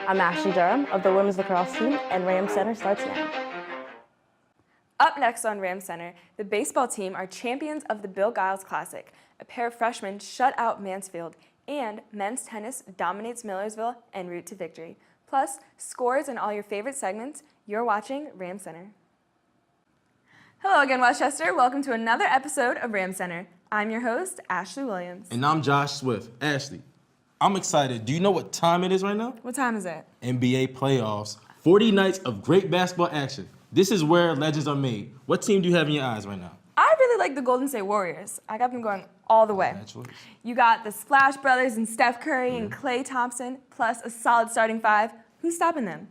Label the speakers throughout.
Speaker 1: I'm Ashley Durham of the women's lacrosse team, and Ram Center starts now.
Speaker 2: Up next on Ram Center, the baseball team are champions of the Bill Giles Classic. A pair of freshmen shut out Mansfield, and men's tennis dominates Millersville en route to victory. Plus, scores and all your favorite segments. You're watching Ram Center. Hello again, Westchester. Welcome to another episode of Ram Center. I'm your host, Ashley Williams.
Speaker 3: And I'm Josh Swift. Ashley, I'm excited. Do you know what time it is right now?
Speaker 2: What time is it?
Speaker 3: NBA playoffs. 40 nights of great basketball action. This is where legends are made. What team do you have in your eyes right now?
Speaker 2: I really like the Golden State Warriors. I got them going all the way. You got the Splash Brothers and Steph Curry and Klay Thompson, plus a solid starting five. Who's stopping them?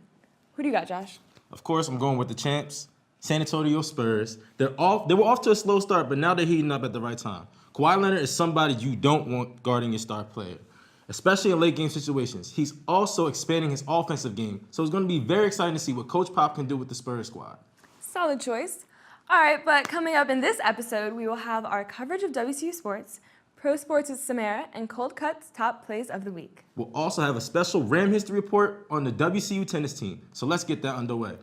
Speaker 2: Who do you got, Josh?
Speaker 3: Of course, I'm going with the champs, San Antonio Spurs. They were off to a slow start, but now they're heating up at the right time. Kawhi Leonard is somebody you don't want guarding your star player, especially in late game situations. He's also expanding his offensive game, so it's going to be very exciting to see what Coach Pop can do with the Spurs squad.
Speaker 2: Solid choice. All right, but coming up in this episode, we will have our coverage of WCU sports, Pro Sports with Samara, and Cold Cut's top plays of the week.
Speaker 3: We'll also have a special Ram history report on the WCU tennis team, so let's get that underway.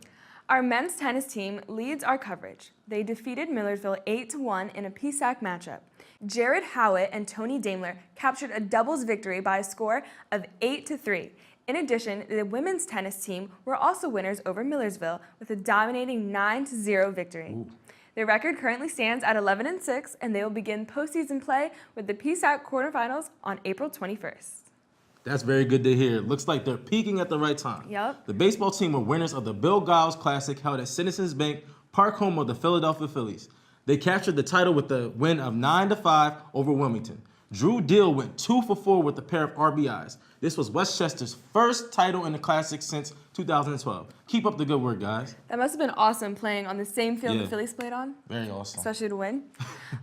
Speaker 2: Our men's tennis team leads our coverage. They defeated Millersville 8-1 in a PSAC matchup. Jared Howitt and Tony Daimler captured a doubles victory by a score of 8-3. In addition, the women's tennis team were also winners over Millersville with a dominating 9-0 victory.
Speaker 3: Ooh.
Speaker 2: Their record currently stands at 11-6, and they will begin postseason play with the PSAC quarterfinals on April 21st.
Speaker 3: That's very good to hear. Looks like they're peaking at the right time.
Speaker 2: Yep.
Speaker 3: The baseball team were winners of the Bill Giles Classic held at Citizens Bank Park, home of the Philadelphia Phillies. They captured the title with a win of 9-5 over Wilmington. Drew Deal went 2 for 4 with a pair of RBIs. This was Westchester's first title in the Classic since 2012. Keep up the good work, guys.
Speaker 2: That must have been awesome playing on the same field the Phillies played on.
Speaker 3: Very awesome.
Speaker 2: Especially to win.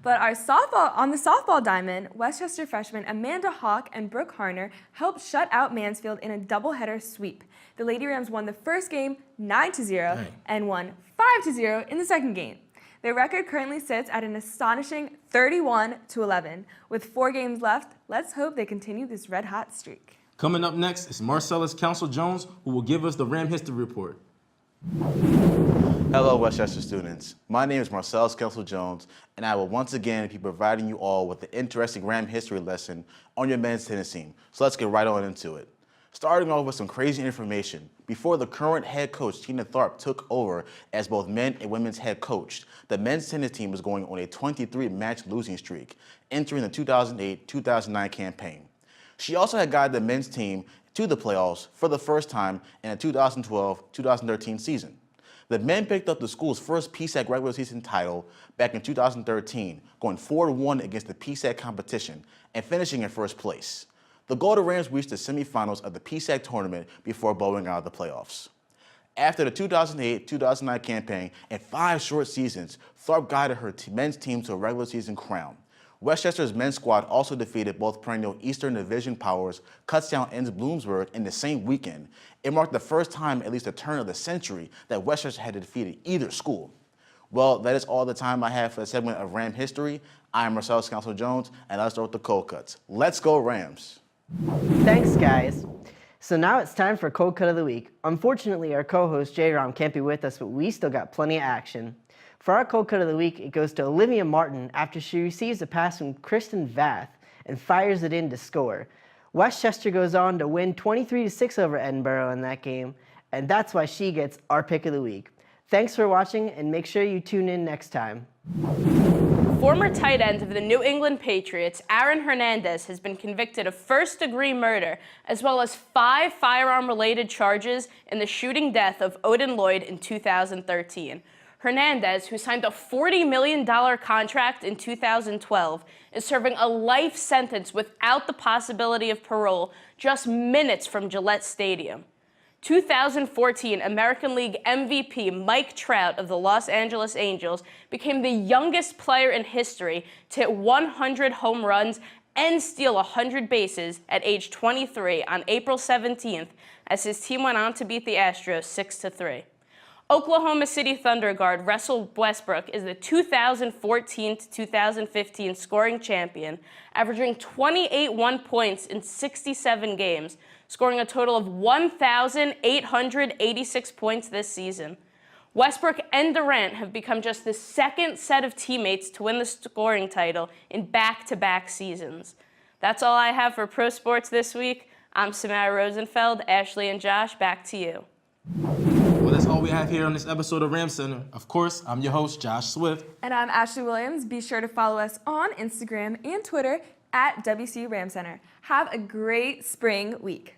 Speaker 2: But on the softball diamond, Westchester freshmen Amanda Hawk and Brooke Harner helped shut out Mansfield in a doubleheader sweep. The Lady Rams won the first game 9-0 and won 5-0 in the second game. Their record currently sits at an astonishing 31-11. With 4 games left, let's hope they continue this red-hot streak.
Speaker 3: Coming up next is Marcellus Council Jones, who will give us the Ram History Report.
Speaker 4: Hello, Westchester students. My name is Marcellus Council Jones, and I will once again be providing you all with the interesting Ram history lesson on your men's tennis team. So let's get right on into it. Starting off with some crazy information. Before the current head coach, Tina Tharp, took over as both men and women's head coach, the men's tennis team was going on a 23-match losing streak, entering the 2008-2009 campaign. She also had guided the men's team to the playoffs for the first time in the 2012-2013 season. The men picked up the school's first PSAC regular season title back in 2013, going 4-1 against the PSAC competition and finishing in first place. The Golden Rams reached the semifinals of the PSAC tournament before bowing out of the playoffs. After the 2008-2009 campaign and 5 short seasons, Tharp guided her men's team to a regular season crown. Westchester's men's squad also defeated both perennial Eastern Division powers Kutztown and Bloomsburg in the same weekend. It marked the first time, at least the turn of the century, that Westchester had defeated either school. Well, that is all the time I have for the segment of Ram history. I am Marcellus Council Jones, and let's start with the cold cuts. Let's go Rams!
Speaker 5: Thanks, guys. So now it's time for Cold Cut of the Week. Unfortunately, our co-host J-Rom can't be with us, but we still got plenty of action. For our Cold Cut of the Week, it goes to Olivia Martin after she receives a pass from Kristen Vath and fires it in to score. Westchester goes on to win 23-6 over Edinburgh in that game, and that's why she gets our Pick of the Week. Thanks for watching, and make sure you tune in next time.
Speaker 6: Former tight end of the New England Patriots, Aaron Hernandez, has been convicted of first-degree murder, as well as 5 firearm-related charges in the shooting death of Odin Lloyd in 2013. Hernandez, who signed a $40 million contract in 2012, is serving a life sentence without the possibility of parole just minutes from Gillette Stadium. 2014 American League MVP Mike Trout of the Los Angeles Angels became the youngest player in history to hit 100 home runs and steal 100 bases at age 23 on April 17th as his team went on to beat the Astros 6-3. Oklahoma City Thunder guard Russell Westbrook is the 2014-2015 scoring champion, averaging 28 points in 67 games, scoring a total of 1,886 points this season. Westbrook and Durant have become just the second set of teammates to win the scoring title in back-to-back seasons. That's all I have for pro sports this week. I'm Samara Rosenfeld. Ashley and Josh, back to you.
Speaker 3: Well, that's all we have here on this episode of Ram Center. Of course, I'm your host, Josh Swift.
Speaker 2: And I'm Ashley Williams. Be sure to follow us on Instagram and Twitter at WCU Ram Center. Have a great spring week.